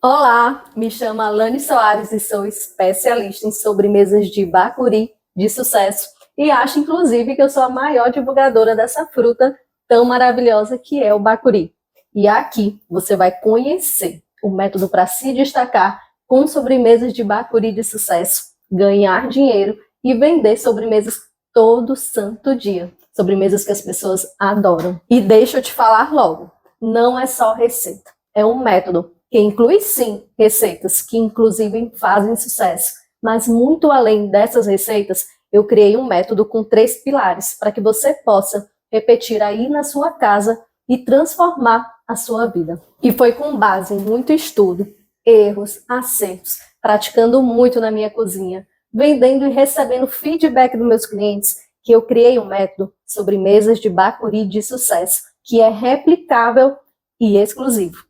Olá, me chamo Alane Soares e sou especialista em sobremesas de bacuri de sucesso e acho inclusive que eu sou a maior divulgadora dessa fruta tão maravilhosa que é o bacuri. E aqui você vai conhecer o método para se destacar com sobremesas de bacuri de sucesso, ganhar dinheiro e vender sobremesas todo santo dia. Sobremesas que as pessoas adoram. E deixa eu te falar logo, não é só receita, é um método que inclui sim receitas que inclusive fazem sucesso, mas muito além dessas receitas, eu criei um método com 3 pilares para que você possa repetir aí na sua casa e transformar a sua vida. E foi com base em muito estudo, erros, acertos, praticando muito na minha cozinha, vendendo e recebendo feedback dos meus clientes, que eu criei um método sobremesas de bacuri de sucesso, que é replicável e exclusivo.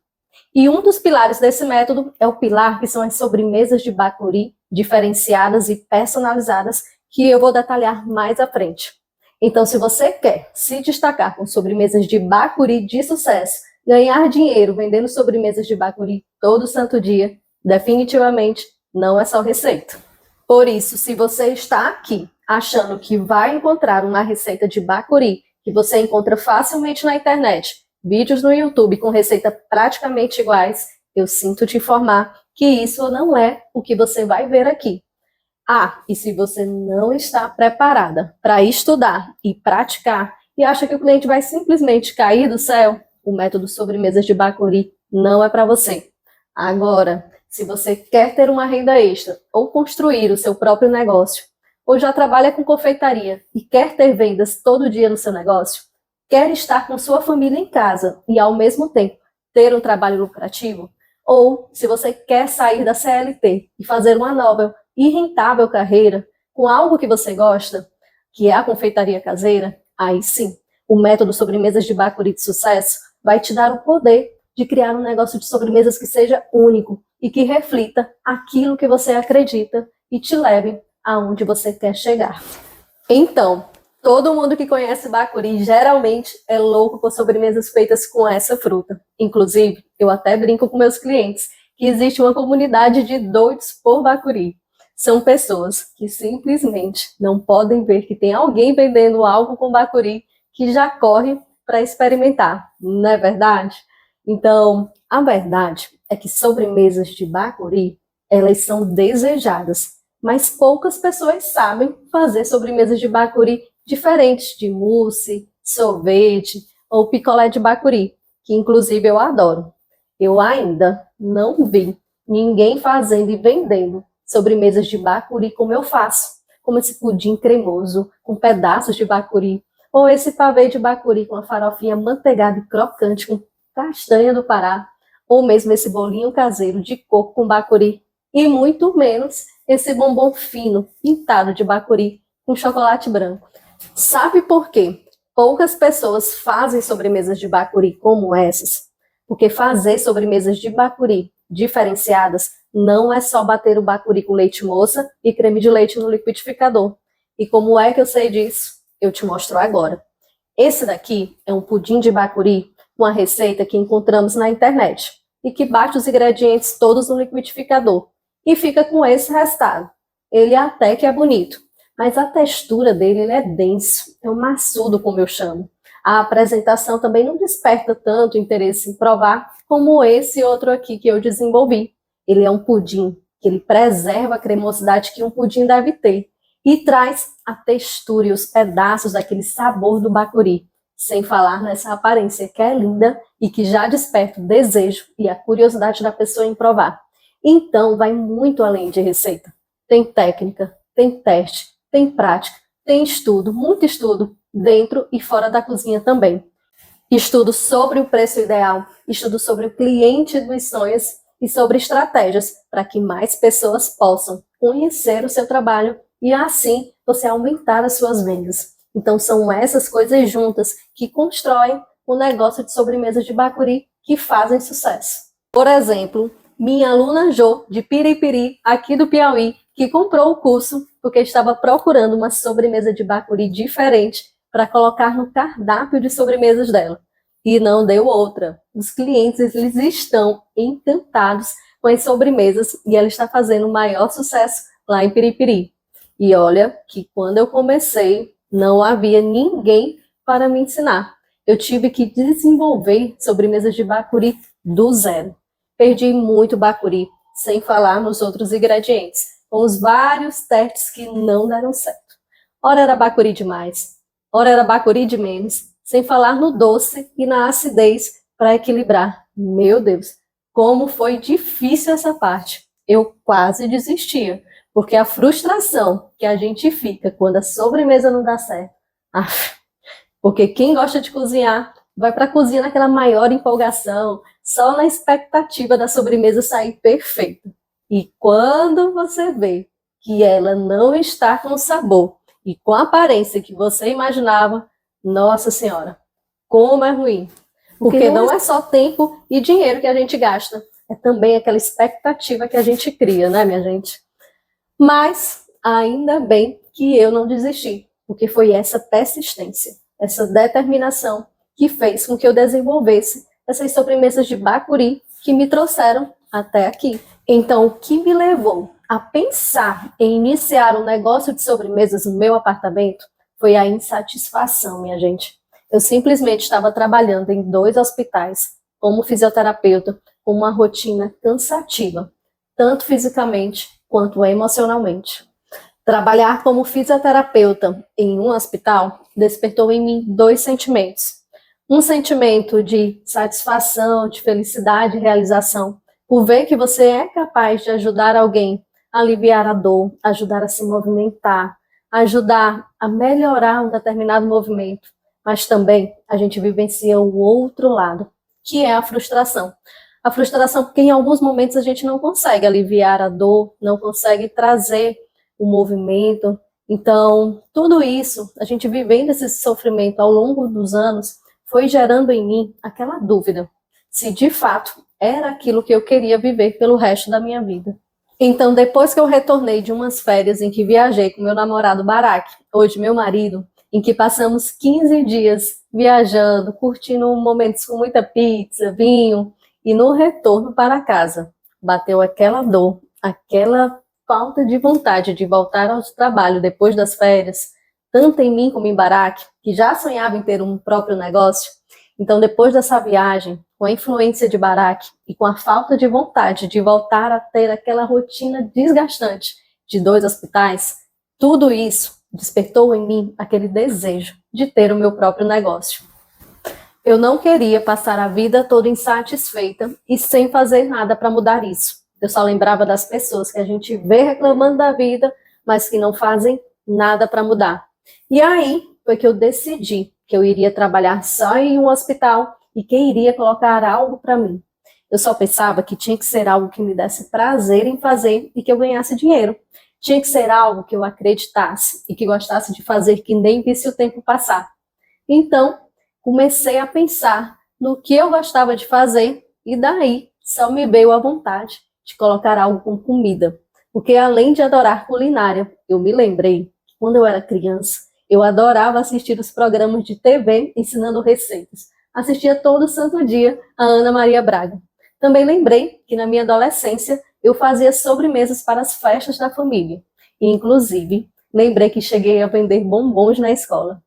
E um dos pilares desse método é o pilar que são as sobremesas de bacuri diferenciadas e personalizadas, que eu vou detalhar mais à frente. Então, se você quer se destacar com sobremesas de bacuri de sucesso, ganhar dinheiro vendendo sobremesas de bacuri todo santo dia, definitivamente não é só receita. Por isso, se você está aqui achando que vai encontrar uma receita de bacuri que você encontra facilmente na internet, vídeos no YouTube com receita praticamente iguais, eu sinto te informar que isso não é o que você vai ver aqui. Ah, e se você não está preparada para estudar e praticar e acha que o cliente vai simplesmente cair do céu, o método sobremesas de bacuri não é para você. Agora, se você quer ter uma renda extra ou construir o seu próprio negócio, ou já trabalha com confeitaria e quer ter vendas todo dia no seu negócio, quer estar com sua família em casa e, ao mesmo tempo, ter um trabalho lucrativo? Ou, se você quer sair da CLT e fazer uma nova e rentável carreira com algo que você gosta, que é a confeitaria caseira, aí sim, o método sobremesas de bacuri de sucesso vai te dar o poder de criar um negócio de sobremesas que seja único e que reflita aquilo que você acredita e te leve aonde você quer chegar. Então, todo mundo que conhece bacuri geralmente é louco por sobremesas feitas com essa fruta. Inclusive, eu até brinco com meus clientes que existe uma comunidade de doidos por bacuri. São pessoas que simplesmente não podem ver que tem alguém vendendo algo com bacuri que já corre para experimentar, não é verdade? Então, a verdade é que sobremesas de bacuri, elas são desejadas, mas poucas pessoas sabem fazer sobremesas de bacuri diferentes de mousse, sorvete ou picolé de bacuri, que inclusive eu adoro. Eu ainda não vi ninguém fazendo e vendendo sobremesas de bacuri como eu faço, como esse pudim cremoso com pedaços de bacuri, ou esse pavê de bacuri com a farofinha manteigada e crocante com castanha do Pará, ou mesmo esse bolinho caseiro de coco com bacuri, e muito menos esse bombom fino pintado de bacuri com chocolate branco. Sabe por quê? Poucas pessoas fazem sobremesas de bacuri como essas, porque fazer sobremesas de bacuri diferenciadas não é só bater o bacuri com leite moça e creme de leite no liquidificador. E como é que eu sei disso? Eu te mostro agora. Esse daqui é um pudim de bacuri, uma receita que encontramos na internet e que bate os ingredientes todos no liquidificador e fica com esse resultado. Ele até que é bonito, mas a textura dele ele é denso, é um maçudo, como eu chamo. A apresentação também não desperta tanto interesse em provar como esse outro aqui que eu desenvolvi. Ele é um pudim que ele preserva a cremosidade que um pudim deve ter e traz a textura e os pedaços daquele sabor do bacuri, sem falar nessa aparência que é linda e que já desperta o desejo e a curiosidade da pessoa em provar. Então, vai muito além de receita. Tem técnica, tem teste, tem prática, tem estudo, muito estudo, dentro e fora da cozinha também. Estudo sobre o preço ideal, estudo sobre o cliente dos sonhos e sobre estratégias para que mais pessoas possam conhecer o seu trabalho e assim você aumentar as suas vendas. Então são essas coisas juntas que constroem o negócio de sobremesa de bacuri que fazem sucesso. Por exemplo, minha aluna Jo, de Piripiri, aqui do Piauí, que comprou o curso porque estava procurando uma sobremesa de bacuri diferente para colocar no cardápio de sobremesas dela. E não deu outra. Os clientes eles estão encantados com as sobremesas e ela está fazendo o maior sucesso lá em Piripiri. E olha que quando eu comecei, não havia ninguém para me ensinar. Eu tive que desenvolver sobremesas de bacuri do zero. Perdi muito bacuri, sem falar nos outros ingredientes, com os vários testes que não deram certo. Ora era bacuri demais, ora era bacuri de menos, sem falar no doce e na acidez para equilibrar. Meu Deus, como foi difícil essa parte. Eu quase desistia, porque a frustração que a gente fica quando a sobremesa não dá certo. Porque quem gosta de cozinhar vai para a cozinha naquela maior empolgação, só na expectativa da sobremesa sair perfeita. E quando você vê que ela não está com o sabor e com a aparência que você imaginava, nossa senhora, como é ruim. Porque não é só tempo e dinheiro que a gente gasta, é também aquela expectativa que a gente cria, né, minha gente? Mas ainda bem que eu não desisti, porque foi essa persistência, essa determinação que fez com que eu desenvolvesse essas sobremesas de bacuri que me trouxeram até aqui. Então, o que me levou a pensar em iniciar um negócio de sobremesas no meu apartamento foi a insatisfação, minha gente. Eu simplesmente estava trabalhando em 2 hospitais como fisioterapeuta, com uma rotina cansativa, tanto fisicamente quanto emocionalmente. Trabalhar como fisioterapeuta em um hospital despertou em mim 2 sentimentos. Um sentimento de satisfação, de felicidade e realização, por ver que você é capaz de ajudar alguém a aliviar a dor, ajudar a se movimentar, ajudar a melhorar um determinado movimento. Mas também a gente vivencia o outro lado, que é a frustração. A frustração porque em alguns momentos a gente não consegue aliviar a dor, não consegue trazer o movimento. Então, tudo isso, a gente vivendo esse sofrimento ao longo dos anos, foi gerando em mim aquela dúvida, se de fato era aquilo que eu queria viver pelo resto da minha vida. Então, depois que eu retornei de umas férias em que viajei com meu namorado Barak, hoje meu marido, em que passamos 15 dias viajando, curtindo momentos com muita pizza, vinho, e no retorno para casa, bateu aquela dor, aquela falta de vontade de voltar ao trabalho depois das férias, tanto em mim como em Barak, que já sonhava em ter um próprio negócio. Então, depois dessa viagem, com a influência de Barak e com a falta de vontade de voltar a ter aquela rotina desgastante de 2 hospitais, tudo isso despertou em mim aquele desejo de ter o meu próprio negócio. Eu não queria passar a vida toda insatisfeita e sem fazer nada para mudar isso. Eu só lembrava das pessoas que a gente vê reclamando da vida, mas que não fazem nada para mudar. E aí foi que eu decidi que eu iria trabalhar só em um hospital e que iria colocar algo para mim. Eu só pensava que tinha que ser algo que me desse prazer em fazer e que eu ganhasse dinheiro. Tinha que ser algo que eu acreditasse e que gostasse de fazer, que nem visse o tempo passar. Então, comecei a pensar no que eu gostava de fazer e daí só me veio a vontade de colocar algo com comida. Porque além de adorar culinária, eu me lembrei que quando eu era criança, eu adorava assistir os programas de TV ensinando receitas. Assistia todo santo dia a Ana Maria Braga. Também lembrei que na minha adolescência eu fazia sobremesas para as festas da família. E, inclusive, lembrei que cheguei a vender bombons na escola.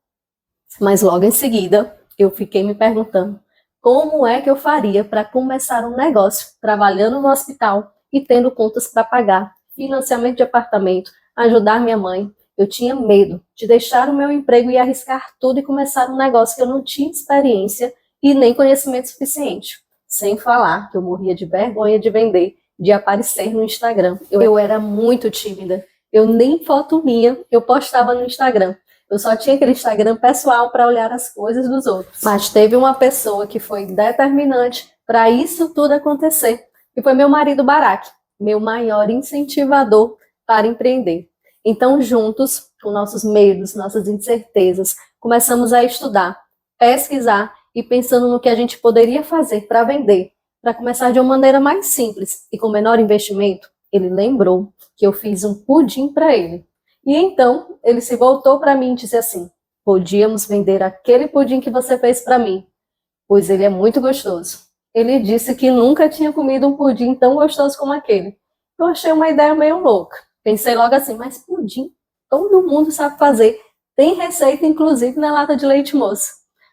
Mas logo em seguida, eu fiquei me perguntando como é que eu faria para começar um negócio trabalhando no hospital e tendo contas para pagar, financiamento de apartamento, ajudar minha mãe. Eu tinha medo de deixar o meu emprego e arriscar tudo e começar um negócio que eu não tinha experiência e nem conhecimento suficiente. Sem falar que eu morria de vergonha de vender, de aparecer no Instagram. Eu era muito tímida. Eu nem foto minha eu postava no Instagram. Eu só tinha aquele Instagram pessoal para olhar as coisas dos outros. Mas teve uma pessoa que foi determinante para isso tudo acontecer. E foi meu marido Barak, meu maior incentivador para empreender. Então, juntos, com nossos medos, nossas incertezas, começamos a estudar, pesquisar e pensando no que a gente poderia fazer para vender, para começar de uma maneira mais simples e com menor investimento. Ele lembrou que eu fiz um pudim para ele. E então, ele se voltou para mim e disse assim: podíamos vender aquele pudim que você fez para mim, pois ele é muito gostoso. ele disse que nunca tinha comido um pudim tão gostoso como aquele. Eu achei uma ideia meio louca. Pensei logo assim, mas pudim todo mundo sabe fazer. Tem receita, inclusive, na lata de leite moça.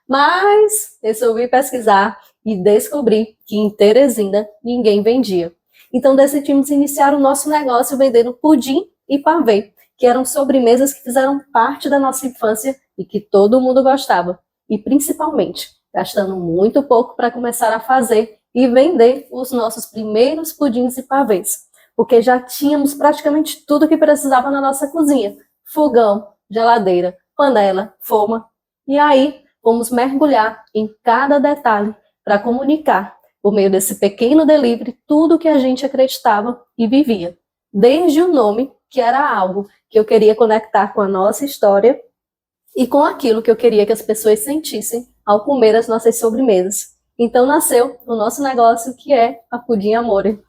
Mas resolvi pesquisar e descobri que em Teresina ninguém vendia. Então decidimos iniciar o nosso negócio vendendo pudim e pavê, que eram sobremesas que fizeram parte da nossa infância e que todo mundo gostava. E principalmente, gastando muito pouco para começar a fazer e vender os nossos primeiros pudins e pavês, porque já tínhamos praticamente tudo que precisava na nossa cozinha: fogão, geladeira, panela, forma. E aí, vamos mergulhar em cada detalhe para comunicar, por meio desse pequeno delivery, tudo o que a gente acreditava e vivia. Desde o nome, que era algo que eu queria conectar com a nossa história e com aquilo que eu queria que as pessoas sentissem ao comer as nossas sobremesas. Então nasceu o nosso negócio, que é a Pudim Amore.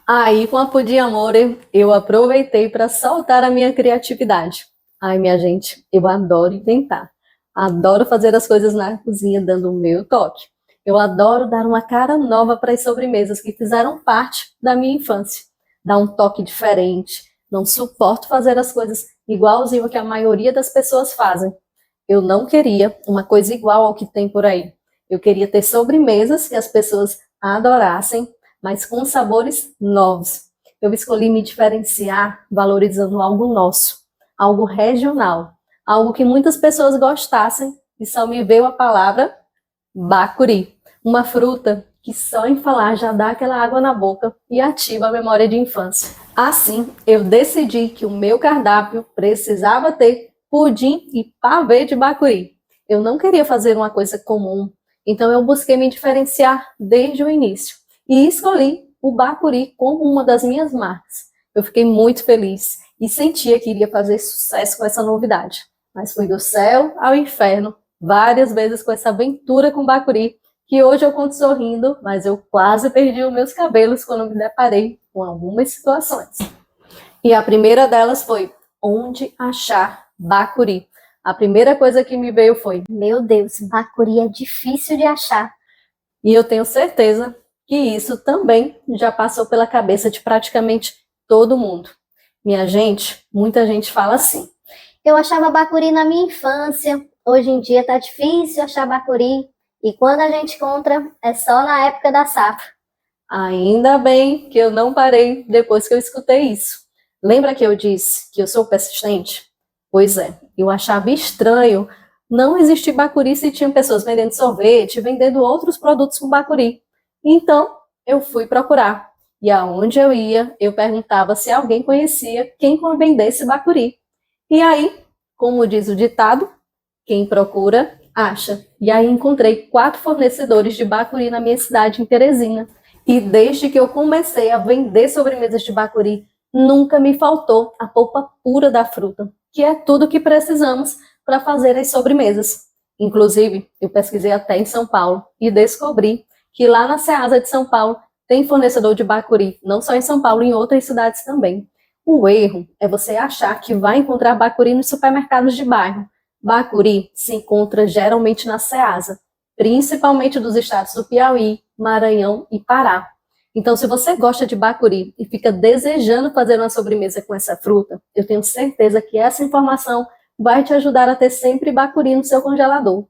Aí, com a Pudim Amore, eu aproveitei para soltar a minha criatividade. Ai, minha gente, eu adoro inventar. Adoro fazer as coisas na cozinha dando o meu toque. Eu adoro dar uma cara nova para as sobremesas que fizeram parte da minha infância. Dar um toque diferente. Não suporto fazer as coisas igualzinho que a maioria das pessoas fazem. Eu não queria uma coisa igual ao que tem por aí. Eu queria ter sobremesas que as pessoas adorassem, mas com sabores novos. Eu escolhi me diferenciar valorizando algo nosso, algo regional, algo que muitas pessoas gostassem, e só me veio a palavra bacuri, uma fruta que só em falar já dá aquela água na boca e ativa a memória de infância. Assim, eu decidi que o meu cardápio precisava ter pudim e pavê de bacuri. Eu não queria fazer uma coisa comum, então eu busquei me diferenciar desde o início e escolhi o bacuri como uma das minhas marcas. Eu fiquei muito feliz e sentia que iria fazer sucesso com essa novidade. Mas fui do céu ao inferno várias vezes com essa aventura com bacuri, que hoje eu conto sorrindo, mas eu quase perdi os meus cabelos quando me deparei com algumas situações. E a primeira delas foi: onde achar bacuri? A primeira coisa que me veio foi: meu Deus, bacuri é difícil de achar. E eu tenho certeza que isso também já passou pela cabeça de praticamente todo mundo. Minha gente, muita gente fala assim: eu achava bacuri na minha infância, hoje em dia tá difícil achar bacuri, e quando a gente encontra, é só na época da safra. Ainda bem que eu não parei depois que eu escutei isso. Lembra que eu disse que eu sou persistente? Pois é, eu achava estranho não existir bacuri se tinham pessoas vendendo sorvete, vendendo outros produtos com bacuri. Então, eu fui procurar. E aonde eu ia, eu perguntava se alguém conhecia quem vendesse bacuri. E aí, como diz o ditado, quem procura, acha. E aí encontrei 4 fornecedores de bacuri na minha cidade, em Teresina. E desde que eu comecei a vender sobremesas de bacuri, nunca me faltou a polpa pura da fruta, que é tudo que precisamos para fazer as sobremesas. Inclusive, eu pesquisei até em São Paulo e descobri que lá na Ceasa de São Paulo tem fornecedor de bacuri, não só em São Paulo, em outras cidades também. O erro é você achar que vai encontrar bacuri nos supermercados de bairro. Bacuri se encontra geralmente na Ceasa, principalmente dos estados do Piauí, Maranhão e Pará. Então, se você gosta de bacuri e fica desejando fazer uma sobremesa com essa fruta, eu tenho certeza que essa informação vai te ajudar a ter sempre bacuri no seu congelador.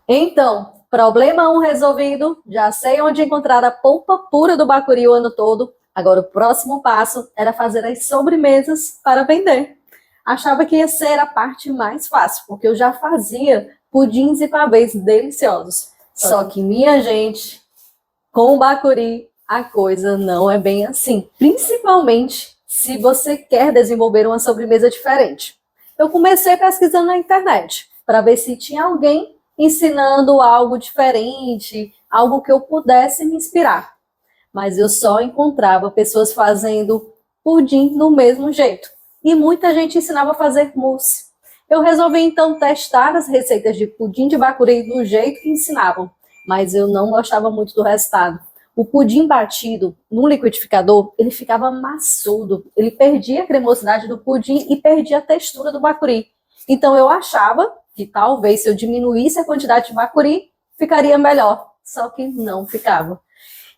Então, problema 1 resolvido, já sei onde encontrar a polpa pura do bacuri o ano todo. Agora, o próximo passo era fazer as sobremesas para vender. Achava que ia ser a parte mais fácil, porque eu já fazia pudins e pavês deliciosos. Só que, minha gente, com o bacuri, a coisa não é bem assim. Principalmente se você quer desenvolver uma sobremesa diferente. Eu comecei pesquisando na internet para ver se tinha alguém ensinando algo diferente, algo que eu pudesse me inspirar. Mas eu só encontrava pessoas fazendo pudim do mesmo jeito. E muita gente ensinava a fazer mousse. Eu resolvi então testar as receitas de pudim de bacuri do jeito que ensinavam, mas eu não gostava muito do resultado. O pudim batido no liquidificador, ele ficava maçudo, ele perdia a cremosidade do pudim e perdia a textura do bacuri. Então eu achava que talvez se eu diminuísse a quantidade de bacuri, ficaria melhor, só que não ficava.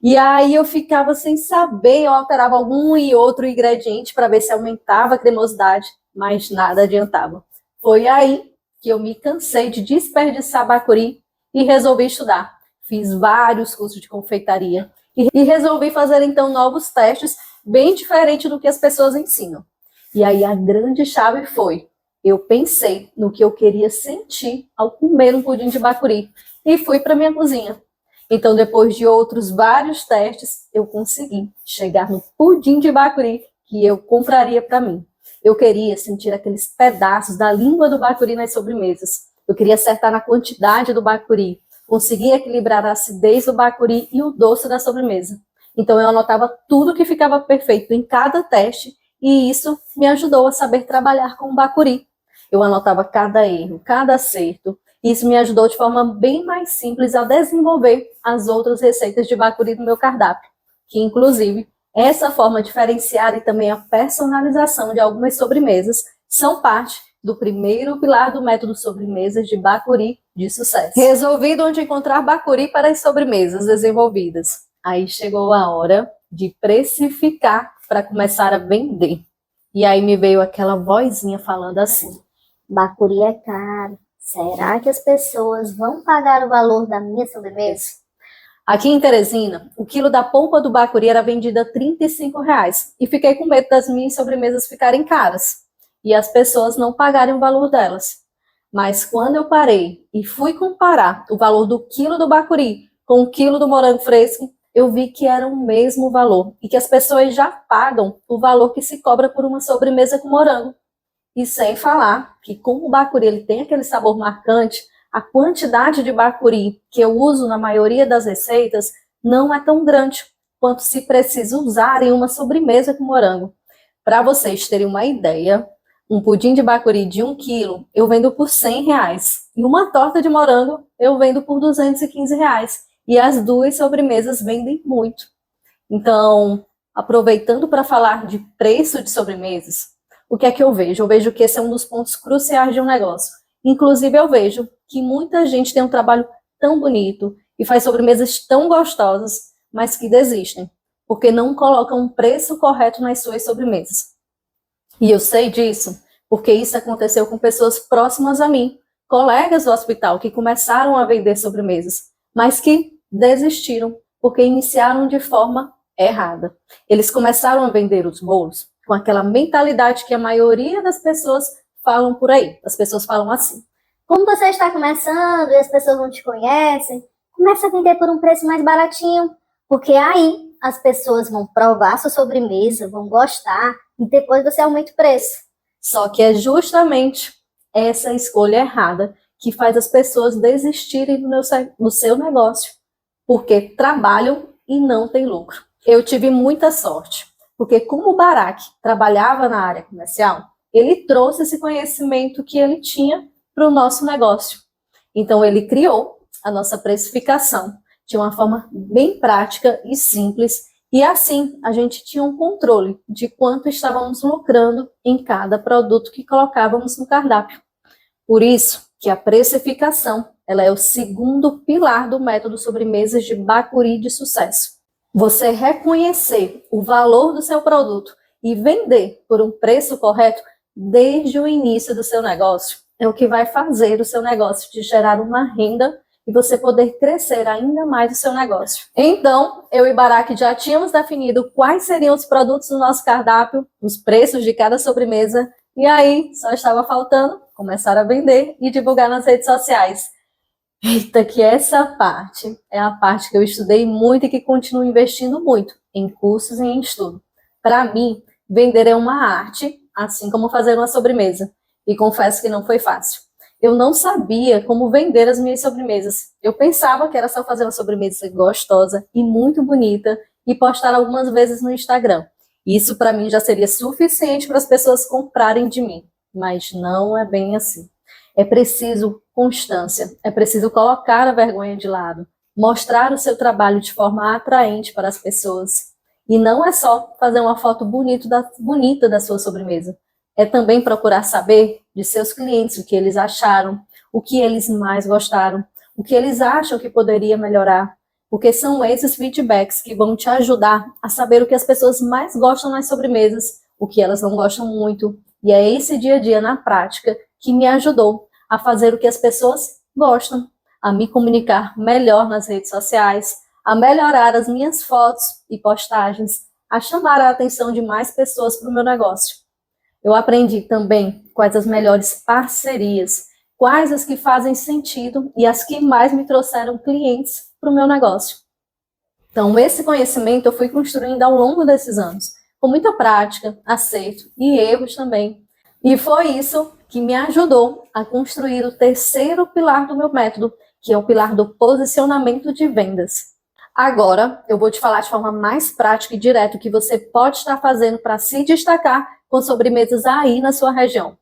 E aí eu ficava sem saber, eu alterava algum e outro ingrediente para ver se aumentava a cremosidade, mas nada adiantava. Foi aí que eu me cansei de desperdiçar bacuri e resolvi estudar. Fiz vários cursos de confeitaria e resolvi fazer então novos testes, bem diferente do que as pessoas ensinam. E aí a grande chave foi, eu pensei no que eu queria sentir ao comer um pudim de bacuri e fui para minha cozinha. Então, depois de outros vários testes, eu consegui chegar no pudim de bacuri que eu compraria para mim. Eu queria sentir aqueles pedaços da língua do bacuri nas sobremesas. Eu queria acertar na quantidade do bacuri, conseguir equilibrar a acidez do bacuri e o doce da sobremesa. Então, eu anotava tudo que ficava perfeito em cada teste e isso me ajudou a saber trabalhar com o bacuri. Eu anotava cada erro, cada acerto. Isso me ajudou de forma bem mais simples a desenvolver as outras receitas de bacuri no meu cardápio, que inclusive essa forma diferenciada e também a personalização de algumas sobremesas são parte do primeiro pilar do método sobremesas de bacuri de sucesso. Resolvido onde encontrar bacuri para as sobremesas desenvolvidas. Aí chegou a hora de precificar para começar a vender. E aí me veio aquela vozinha falando assim: Bacuri é caro. Será que as pessoas vão pagar o valor da minha sobremesa? Aqui em Teresina, o quilo da polpa do bacuri era vendida a R$ 35 e fiquei com medo das minhas sobremesas ficarem caras e as pessoas não pagarem o valor delas. Mas quando eu parei e fui comparar o valor do quilo do bacuri com o quilo do morango fresco, eu vi que era o mesmo valor e que as pessoas já pagam o valor que se cobra por uma sobremesa com morango. E sem falar que como o bacuri ele tem aquele sabor marcante, a quantidade de bacuri que eu uso na maioria das receitas não é tão grande quanto se precisa usar em uma sobremesa com morango. Para vocês terem uma ideia, um pudim de bacuri de 1 quilo eu vendo por R$ 100 e uma torta de morango eu vendo por R$ 215 e as duas sobremesas vendem muito. Então, aproveitando para falar de preço de sobremesas, o que é que eu vejo? Eu vejo que esse é um dos pontos cruciais de um negócio. Inclusive, eu vejo que muita gente tem um trabalho tão bonito e faz sobremesas tão gostosas, mas que desistem, porque não colocam um preço correto nas suas sobremesas. E eu sei disso, porque isso aconteceu com pessoas próximas a mim, colegas do hospital que começaram a vender sobremesas, mas que desistiram, porque iniciaram de forma errada. Eles começaram a vender os bolos com aquela mentalidade que a maioria das pessoas falam por aí. As pessoas falam assim: como você está começando e as pessoas não te conhecem, começa a vender por um preço mais baratinho, porque aí as pessoas vão provar sua sobremesa, vão gostar e depois você aumenta o preço. Só que é justamente essa escolha errada que faz as pessoas desistirem do seu negócio, porque trabalham e não têm lucro. Eu tive muita sorte, porque como o Barak trabalhava na área comercial, ele trouxe esse conhecimento que ele tinha para o nosso negócio. Então ele criou a nossa precificação de uma forma bem prática e simples, e assim a gente tinha um controle de quanto estávamos lucrando em cada produto que colocávamos no cardápio. Por isso que a precificação ela é o segundo pilar do método sobremesas de bacuri de sucesso. Você reconhecer o valor do seu produto e vender por um preço correto desde o início do seu negócio é o que vai fazer o seu negócio te gerar uma renda e você poder crescer ainda mais o seu negócio. Então, eu e Barak já tínhamos definido quais seriam os produtos do nosso cardápio, os preços de cada sobremesa, e aí só estava faltando começar a vender e divulgar nas redes sociais. Eita, que essa parte é a parte que eu estudei muito e que continuo investindo muito em cursos e em estudo. Para mim, vender é uma arte, assim como fazer uma sobremesa. E confesso que não foi fácil. Eu não sabia como vender as minhas sobremesas. Eu pensava que era só fazer uma sobremesa gostosa e muito bonita e postar algumas vezes no Instagram. Isso para mim já seria suficiente para as pessoas comprarem de mim. Mas não é bem assim. É preciso constância, é preciso colocar a vergonha de lado, mostrar o seu trabalho de forma atraente para as pessoas. E não é só fazer uma foto bonita da sua sobremesa. É também procurar saber de seus clientes o que eles acharam, o que eles mais gostaram, o que eles acham que poderia melhorar. porque são esses feedbacks que vão te ajudar a saber o que as pessoas mais gostam nas sobremesas, o que elas não gostam muito, e é esse dia a dia na prática que me ajudou a fazer o que as pessoas gostam, a me comunicar melhor nas redes sociais, a melhorar as minhas fotos e postagens, a chamar a atenção de mais pessoas para o meu negócio. Eu aprendi também quais as melhores parcerias, quais as que fazem sentido e as que mais me trouxeram clientes para o meu negócio. Então, esse conhecimento eu fui construindo ao longo desses anos, com muita prática, acerto e erros também. E foi isso que me ajudou a construir o terceiro pilar do meu método, que é o pilar do posicionamento de vendas. Agora, eu vou te falar de forma mais prática e direta o que você pode estar fazendo para se destacar com sobremesas aí na sua região.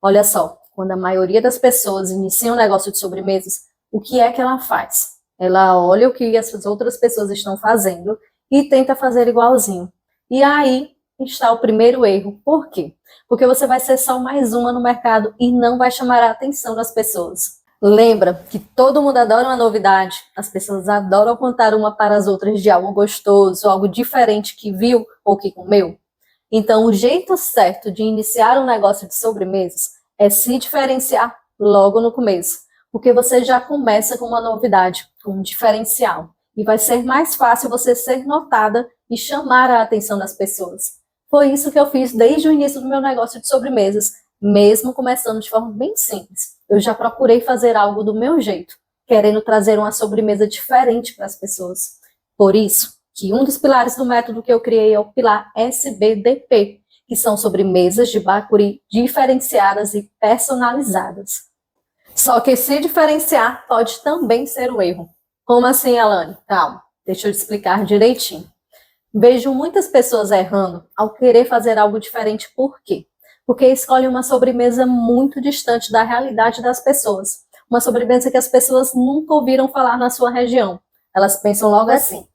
Olha só, quando a maioria das pessoas inicia um negócio de sobremesas, o que é que ela faz? Ela olha o que as outras pessoas estão fazendo e tenta fazer igualzinho. E aí está o primeiro erro. Por quê? Porque você vai ser só mais uma no mercado e não vai chamar a atenção das pessoas. Lembra que todo mundo adora uma novidade, as pessoas adoram contar uma para as outras de algo gostoso, algo diferente que viu ou que comeu. Então, o jeito certo de iniciar um negócio de sobremesas é se diferenciar logo no começo, porque você já começa com uma novidade, com um diferencial, e vai ser mais fácil você ser notada e chamar a atenção das pessoas. Foi isso que eu fiz desde o início do meu negócio de sobremesas, mesmo começando de forma bem simples. Eu já procurei fazer algo do meu jeito, querendo trazer uma sobremesa diferente para as pessoas. Por isso, que um dos pilares do método que eu criei é o pilar SBDP, que são sobremesas de bacuri diferenciadas e personalizadas. Só que se diferenciar pode também ser um erro. Como assim, Alane? Calma, deixa eu te explicar direitinho. Vejo muitas pessoas errando ao querer fazer algo diferente. Por quê? Porque escolhem uma sobremesa muito distante da realidade das pessoas. Uma sobremesa que as pessoas nunca ouviram falar na sua região. Elas pensam logo assim: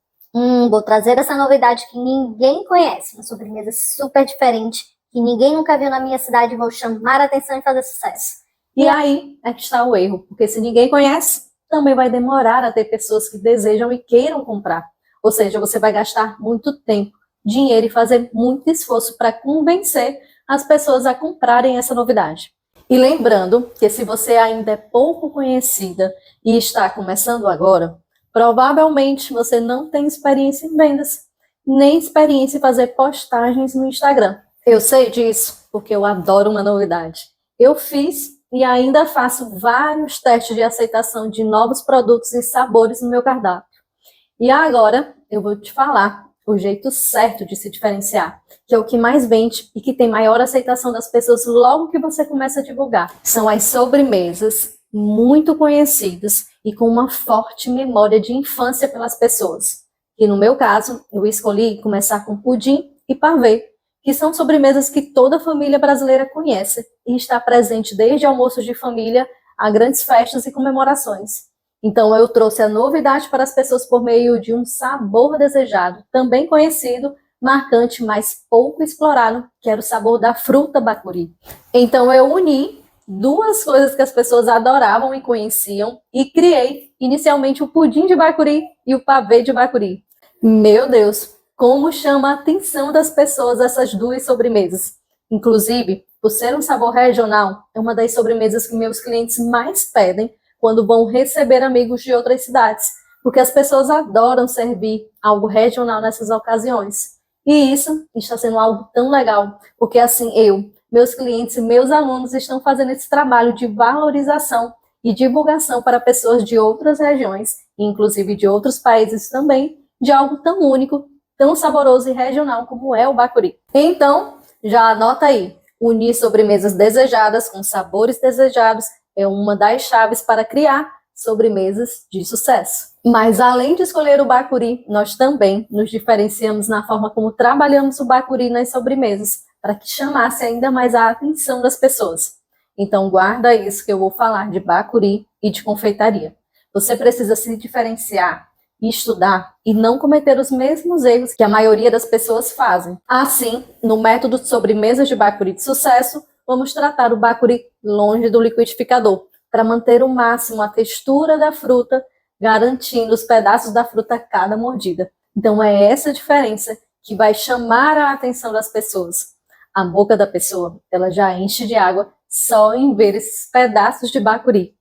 vou trazer essa novidade que ninguém conhece, uma sobremesa super diferente, que ninguém nunca viu na minha cidade, vou chamar a atenção e fazer sucesso. E aí é que está o erro, porque se ninguém conhece, também vai demorar a ter pessoas que desejam e queiram comprar. Ou seja, você vai gastar muito tempo, dinheiro e fazer muito esforço para convencer as pessoas a comprarem essa novidade. E lembrando que se você ainda é pouco conhecida e está começando agora, provavelmente você não tem experiência em vendas, nem experiência em fazer postagens no Instagram. Eu sei disso porque eu adoro uma novidade. Eu fiz e ainda faço vários testes de aceitação de novos produtos e sabores no meu cardápio. E agora eu vou te falar o jeito certo de se diferenciar, que é o que mais vende e que tem maior aceitação das pessoas logo que você começa a divulgar. São as sobremesas muito conhecidas e com uma forte memória de infância pelas pessoas. E no meu caso, eu escolhi começar com pudim e pavê, que são sobremesas que toda família brasileira conhece e está presente desde almoços de família a grandes festas e comemorações. Então, eu trouxe a novidade para as pessoas por meio de um sabor desejado, também conhecido, marcante, mas pouco explorado, que era o sabor da fruta bacuri. Então, eu uni duas coisas que as pessoas adoravam e conheciam e criei inicialmente o pudim de bacuri e o pavê de bacuri. Meu Deus, como chama a atenção das pessoas essas duas sobremesas. Inclusive, por ser um sabor regional, é uma das sobremesas que meus clientes mais pedem quando vão receber amigos de outras cidades, porque as pessoas adoram servir algo regional nessas ocasiões. E isso está sendo algo tão legal, porque assim meus clientes e meus alunos estão fazendo esse trabalho de valorização e divulgação para pessoas de outras regiões, inclusive de outros países também, de algo tão único, tão saboroso e regional como é o bacuri. Então, já anota aí, unir sobremesas desejadas com sabores desejados é uma das chaves para criar sobremesas de sucesso. Mas além de escolher o bacuri, nós também nos diferenciamos na forma como trabalhamos o bacuri nas sobremesas, para que chamasse ainda mais a atenção das pessoas. Então guarda isso que eu vou falar de bacuri e de confeitaria. Você precisa se diferenciar e estudar e não cometer os mesmos erros que a maioria das pessoas fazem. Assim, no método de sobremesas de bacuri de sucesso, vamos tratar o bacuri longe do liquidificador, para manter o máximo a textura da fruta garantindo os pedaços da fruta a cada mordida. Então é essa diferença que vai chamar a atenção das pessoas. A boca da pessoa, ela já enche de água só em ver esses pedaços de bacuri.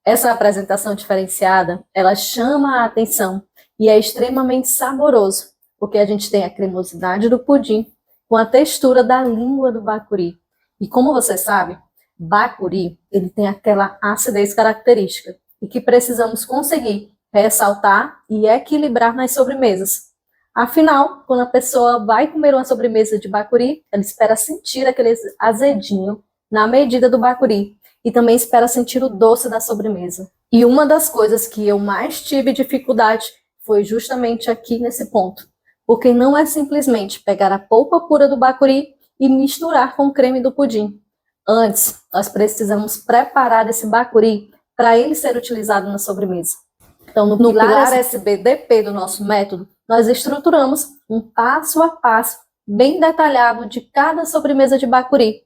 Essa apresentação diferenciada, ela chama a atenção e é extremamente saboroso, porque a gente tem a cremosidade do pudim com a textura da língua do bacuri. E como você sabe, bacuri, ele tem aquela acidez característica e que precisamos conseguir ressaltar e equilibrar nas sobremesas. Afinal, quando a pessoa vai comer uma sobremesa de bacuri, ela espera sentir aquele azedinho na medida do bacuri e também espera sentir o doce da sobremesa. E uma das coisas que eu mais tive dificuldade foi justamente aqui nesse ponto, porque não é simplesmente pegar a polpa pura do bacuri e misturar com o creme do pudim. Antes, nós precisamos preparar esse bacuri para ele ser utilizado na sobremesa. Então, no pilar SBDP do nosso método, nós estruturamos um passo a passo bem detalhado de cada sobremesa de bacuri.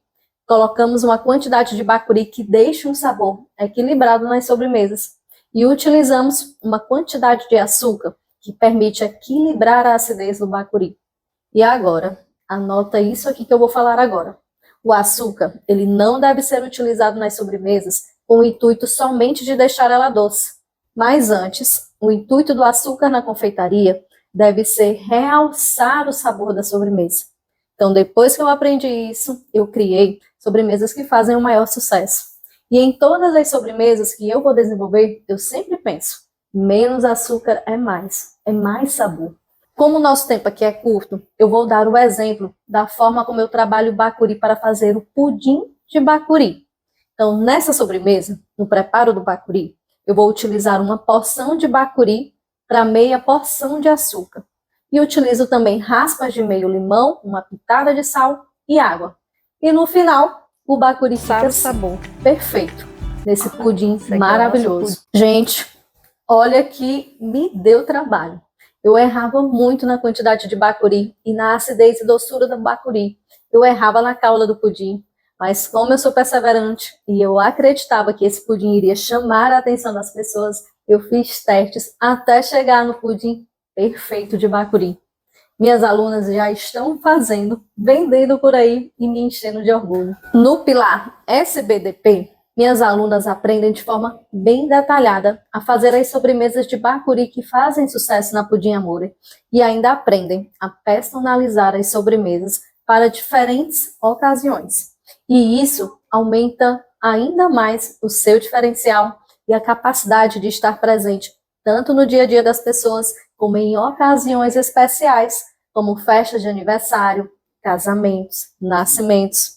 Colocamos uma quantidade de bacuri que deixe um sabor equilibrado nas sobremesas e utilizamos uma quantidade de açúcar que permite equilibrar a acidez do bacuri. E agora, anota isso aqui que eu vou falar agora. O açúcar, ele não deve ser utilizado nas sobremesas com o intuito somente de deixar ela doce. Mas antes, o intuito do açúcar na confeitaria deve ser realçar o sabor da sobremesa. Então, depois que eu aprendi isso, eu criei sobremesas que fazem o maior sucesso. E em todas as sobremesas que eu vou desenvolver, eu sempre penso, menos açúcar é mais sabor. Como o nosso tempo aqui é curto, eu vou dar o exemplo da forma como eu trabalho o bacuri para fazer o pudim de bacuri. Então, nessa sobremesa, no preparo do bacuri, eu vou utilizar uma porção de bacuri para meia porção de açúcar. E utilizo também raspas de meio limão, uma pitada de sal e água. E no final, o bacuri fica sabor perfeito nesse pudim maravilhoso. Gente, olha que me deu trabalho. Eu errava muito na quantidade de bacuri e na acidez e doçura do bacuri. Eu errava na calda do pudim. Mas como eu sou perseverante e eu acreditava que esse pudim iria chamar a atenção das pessoas, eu fiz testes até chegar no pudim perfeito de bacuri. Minhas alunas já estão fazendo, vendendo por aí e me enchendo de orgulho. No pilar SBDP, minhas alunas aprendem de forma bem detalhada a fazer as sobremesas de bacuri que fazem sucesso na Pudim Amore e ainda aprendem a personalizar as sobremesas para diferentes ocasiões. E isso aumenta ainda mais o seu diferencial e a capacidade de estar presente tanto no dia a dia das pessoas como em ocasiões especiais, como festas de aniversário, casamentos, nascimentos.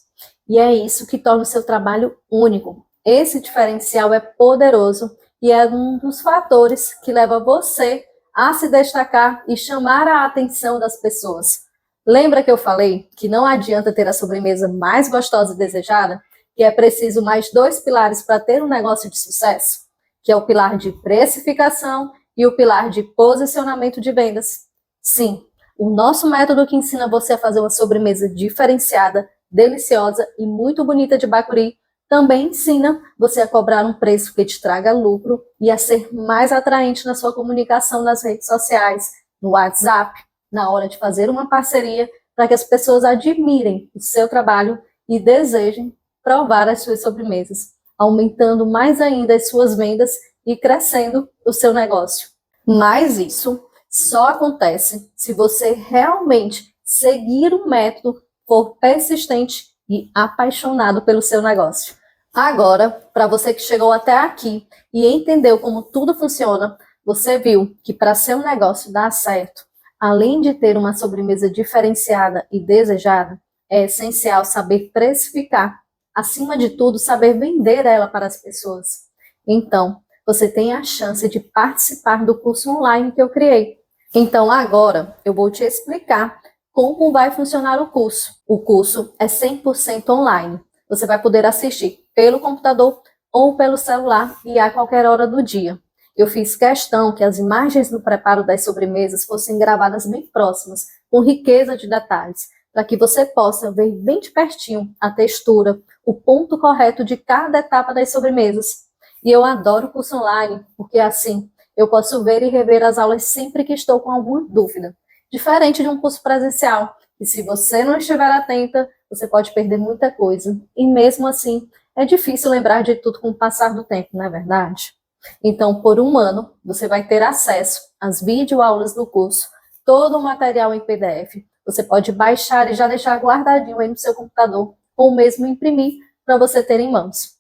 E é isso que torna o seu trabalho único. Esse diferencial é poderoso e é um dos fatores que leva você a se destacar e chamar a atenção das pessoas. Lembra que eu falei que não adianta ter a sobremesa mais gostosa e desejada, que é preciso mais 2 pilares para ter um negócio de sucesso, que é o pilar de precificação e o pilar de posicionamento de vendas? Sim, o nosso método que ensina você a fazer uma sobremesa diferenciada, deliciosa e muito bonita de bacuri, também ensina você a cobrar um preço que te traga lucro e a ser mais atraente na sua comunicação nas redes sociais, no WhatsApp, na hora de fazer uma parceria, para que as pessoas admirem o seu trabalho e desejem provar as suas sobremesas, aumentando mais ainda as suas vendas e crescendo o seu negócio. Mas isso só acontece se você realmente seguir o método, for persistente e apaixonado pelo seu negócio. Agora, para você que chegou até aqui e entendeu como tudo funciona, você viu que para seu negócio dar certo, além de ter uma sobremesa diferenciada e desejada, é essencial saber precificar. Acima de tudo, saber vender ela para as pessoas. Então, você tem a chance de participar do curso online que eu criei. Então, agora, eu vou te explicar como vai funcionar o curso. O curso é 100% online. Você vai poder assistir pelo computador ou pelo celular e a qualquer hora do dia. Eu fiz questão que as imagens do preparo das sobremesas fossem gravadas bem próximas, com riqueza de detalhes, para que você possa ver bem de pertinho a textura, o ponto correto de cada etapa das sobremesas. E eu adoro o curso online, porque assim eu posso ver e rever as aulas sempre que estou com alguma dúvida. Diferente de um curso presencial, que se você não estiver atenta, você pode perder muita coisa. E mesmo assim, é difícil lembrar de tudo com o passar do tempo, não é verdade? Então, por um ano, você vai ter acesso às videoaulas do curso, todo o material em PDF. Você pode baixar e já deixar guardadinho aí no seu computador, ou mesmo imprimir para você ter em mãos.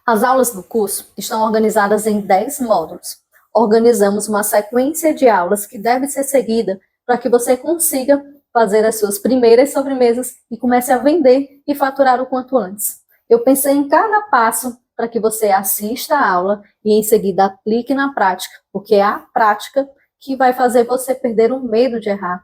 As aulas do curso estão organizadas em 10 módulos. Organizamos uma sequência de aulas que deve ser seguida para que você consiga fazer as suas primeiras sobremesas e comece a vender e faturar o quanto antes. Eu pensei em cada passo para que você assista a aula e em seguida aplique na prática, porque é a prática que vai fazer você perder o medo de errar.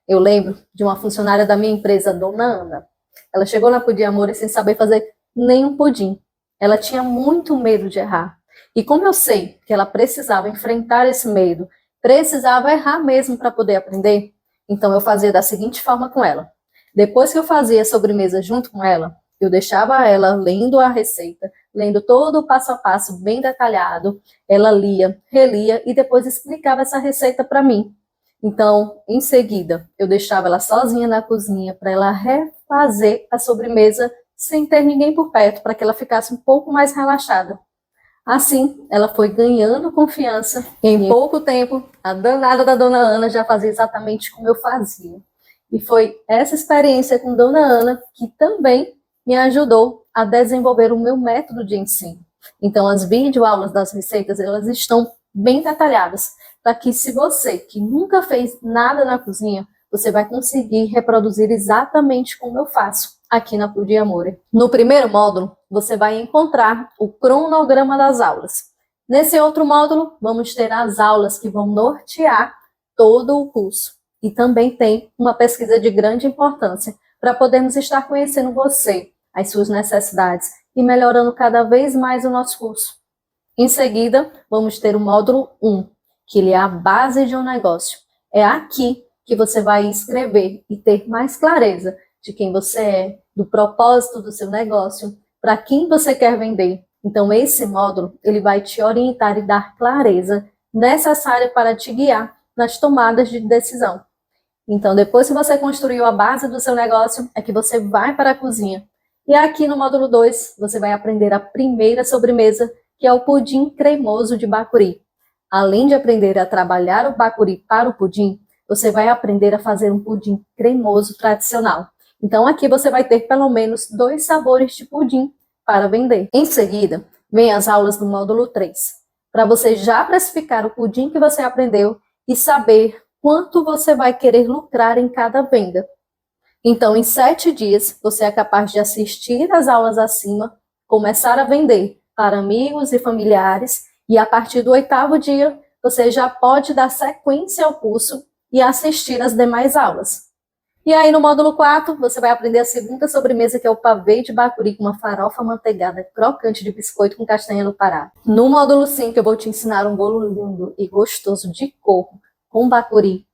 Eu lembro de uma funcionária da minha empresa, Dona Ana. Ela chegou na Pudim Amore sem saber fazer nenhum pudim. Ela tinha muito medo de errar. E como eu sei que ela precisava enfrentar esse medo, precisava errar mesmo para poder aprender, então eu fazia da seguinte forma com ela. Depois que eu fazia a sobremesa junto com ela, eu deixava ela lendo a receita, lendo todo o passo a passo bem detalhado. Ela lia, relia e depois explicava essa receita para mim. Então, em seguida, eu deixava ela sozinha na cozinha para ela refazer a sobremesa sem ter ninguém por perto, para que ela ficasse um pouco mais relaxada. Assim, ela foi ganhando confiança e em pouco tempo, a danada da Dona Ana já fazia exatamente como eu fazia. E foi essa experiência com Dona Ana que também me ajudou a desenvolver o meu método de ensino. Então, as videoaulas das receitas, elas estão bem detalhadas, para que se você que nunca fez nada na cozinha, você vai conseguir reproduzir exatamente como eu faço aqui na Pudim Amore. No primeiro módulo, você vai encontrar o cronograma das aulas. Nesse outro módulo, vamos ter as aulas que vão nortear todo o curso. E também tem uma pesquisa de grande importância para podermos estar conhecendo você, as suas necessidades e melhorando cada vez mais o nosso curso. Em seguida, vamos ter o módulo 1, que ele é a base de um negócio. É aqui que você vai escrever e ter mais clareza de quem você é, do propósito do seu negócio, para quem você quer vender. Então, esse módulo, ele vai te orientar e dar clareza necessária para te guiar nas tomadas de decisão. Então, depois que você construiu a base do seu negócio, é que você vai para a cozinha. E aqui no módulo 2, você vai aprender a primeira sobremesa, que é o pudim cremoso de bacuri. Além de aprender a trabalhar o bacuri para o pudim, você vai aprender a fazer um pudim cremoso tradicional. Então aqui você vai ter pelo menos 2 sabores de pudim para vender. Em seguida, vem as aulas do módulo 3, para você já precificar o pudim que você aprendeu e saber quanto você vai querer lucrar em cada venda. Então, em 7 dias, você é capaz de assistir às aulas acima, começar a vender para amigos e familiares, e a partir do 8º dia, você já pode dar sequência ao curso e assistir às demais aulas. E aí, no módulo 4, você vai aprender a segunda sobremesa, que é o pavê de bacuri com uma farofa manteigada crocante de biscoito com castanha do Pará. No módulo 5, eu vou te ensinar um bolo lindo e gostoso de coco com bacuri.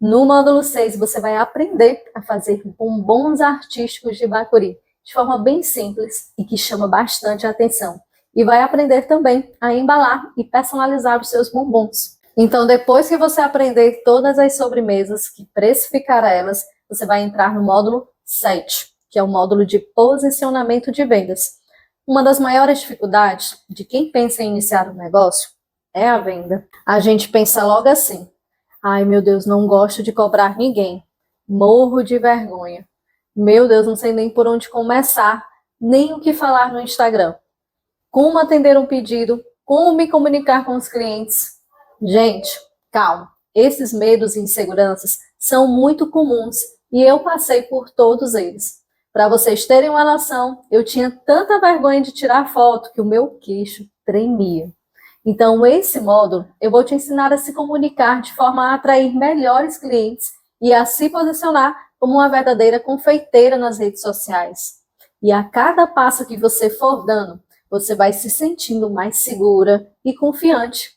No módulo 6, você vai aprender a fazer bombons artísticos de bacuri, de forma bem simples e que chama bastante a atenção. E vai aprender também a embalar e personalizar os seus bombons. Então, depois que você aprender todas as sobremesas, que precificar elas, você vai entrar no módulo 7, que é o módulo de posicionamento de vendas. Uma das maiores dificuldades de quem pensa em iniciar um negócio é a venda. A gente pensa logo assim: ai, meu Deus, não gosto de cobrar ninguém. Morro de vergonha. Meu Deus, não sei nem por onde começar, nem o que falar no Instagram. Como atender um pedido, como me comunicar com os clientes. Gente, calma. Esses medos e inseguranças são muito comuns e eu passei por todos eles. Para vocês terem uma noção, eu tinha tanta vergonha de tirar foto que o meu queixo tremia. Então, esse módulo, eu vou te ensinar a se comunicar de forma a atrair melhores clientes e a se posicionar como uma verdadeira confeiteira nas redes sociais. E a cada passo que você for dando, você vai se sentindo mais segura e confiante.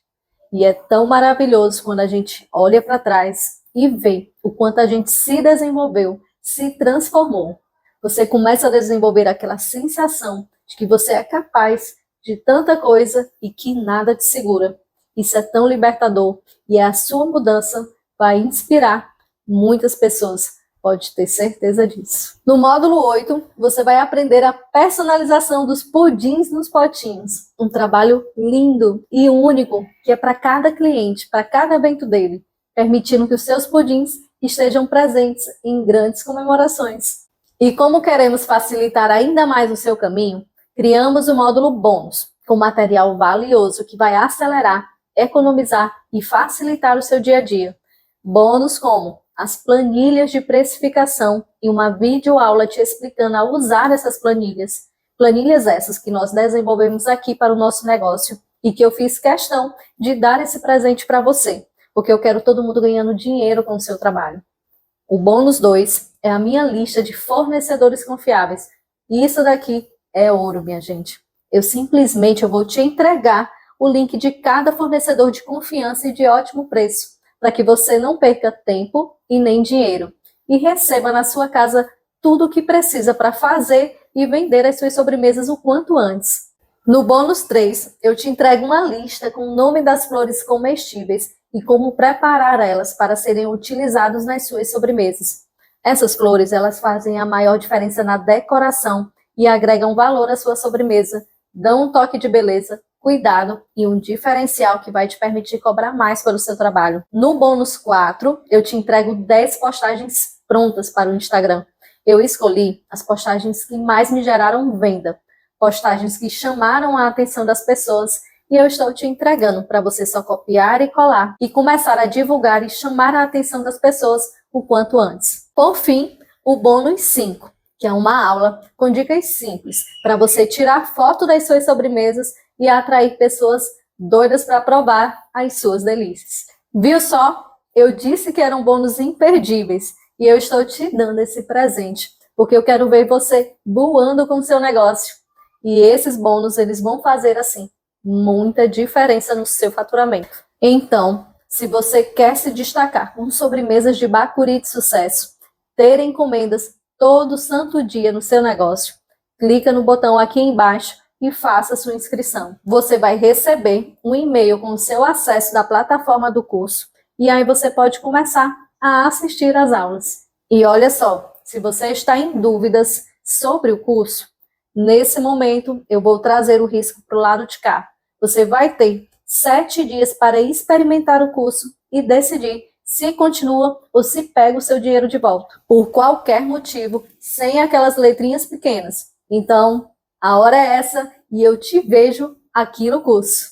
E é tão maravilhoso quando a gente olha para trás e vê o quanto a gente se desenvolveu, se transformou. Você começa a desenvolver aquela sensação de que você é capaz de tanta coisa e que nada te segura. Isso é tão libertador e a sua mudança vai inspirar muitas pessoas. Pode ter certeza disso. No módulo 8, você vai aprender a personalização dos pudins nos potinhos. Um trabalho lindo e único que é para cada cliente, para cada evento dele, permitindo que os seus pudins estejam presentes em grandes comemorações. E como queremos facilitar ainda mais o seu caminho, criamos o módulo bônus, com material valioso que vai acelerar, economizar e facilitar o seu dia a dia. Bônus como as planilhas de precificação e uma videoaula te explicando a usar essas planilhas. Planilhas essas que nós desenvolvemos aqui para o nosso negócio e que eu fiz questão de dar esse presente para você, porque eu quero todo mundo ganhando dinheiro com o seu trabalho. O bônus 2 é a minha lista de fornecedores confiáveis. E isso daqui é ouro, minha gente. Eu vou te entregar o link de cada fornecedor de confiança e de ótimo preço, para que você não perca tempo e nem dinheiro, e receba na sua casa tudo o que precisa para fazer e vender as suas sobremesas o quanto antes. No bônus 3, eu te entrego uma lista com o nome das flores comestíveis e como preparar elas para serem utilizadas nas suas sobremesas. Essas flores, elas fazem a maior diferença na decoração e agregam valor à sua sobremesa, dão um toque de beleza, cuidado e um diferencial que vai te permitir cobrar mais pelo seu trabalho. No bônus 4, eu te entrego 10 postagens prontas para o Instagram. Eu escolhi as postagens que mais me geraram venda, postagens que chamaram a atenção das pessoas e eu estou te entregando para você só copiar e colar e começar a divulgar e chamar a atenção das pessoas o quanto antes. Por fim, o bônus 5, que é uma aula com dicas simples para você tirar foto das suas sobremesas e atrair pessoas doidas para provar as suas delícias. Viu só? Eu disse que eram bônus imperdíveis e eu estou te dando esse presente, porque eu quero ver você voando com o seu negócio. E esses bônus, eles vão fazer, assim, muita diferença no seu faturamento. Então, se você quer se destacar com sobremesas de bacuri de sucesso, ter encomendas todo santo dia no seu negócio, clica no botão aqui embaixo e faça sua inscrição. Você vai receber um e-mail com o seu acesso da plataforma do curso e aí você pode começar a assistir às aulas. E olha só, se você está em dúvidas sobre o curso, nesse momento eu vou trazer o risco para o lado de cá. Você vai ter 7 dias para experimentar o curso e decidir se continua ou se pega o seu dinheiro de volta, por qualquer motivo, sem aquelas letrinhas pequenas. Então, a hora é essa e eu te vejo aqui no curso.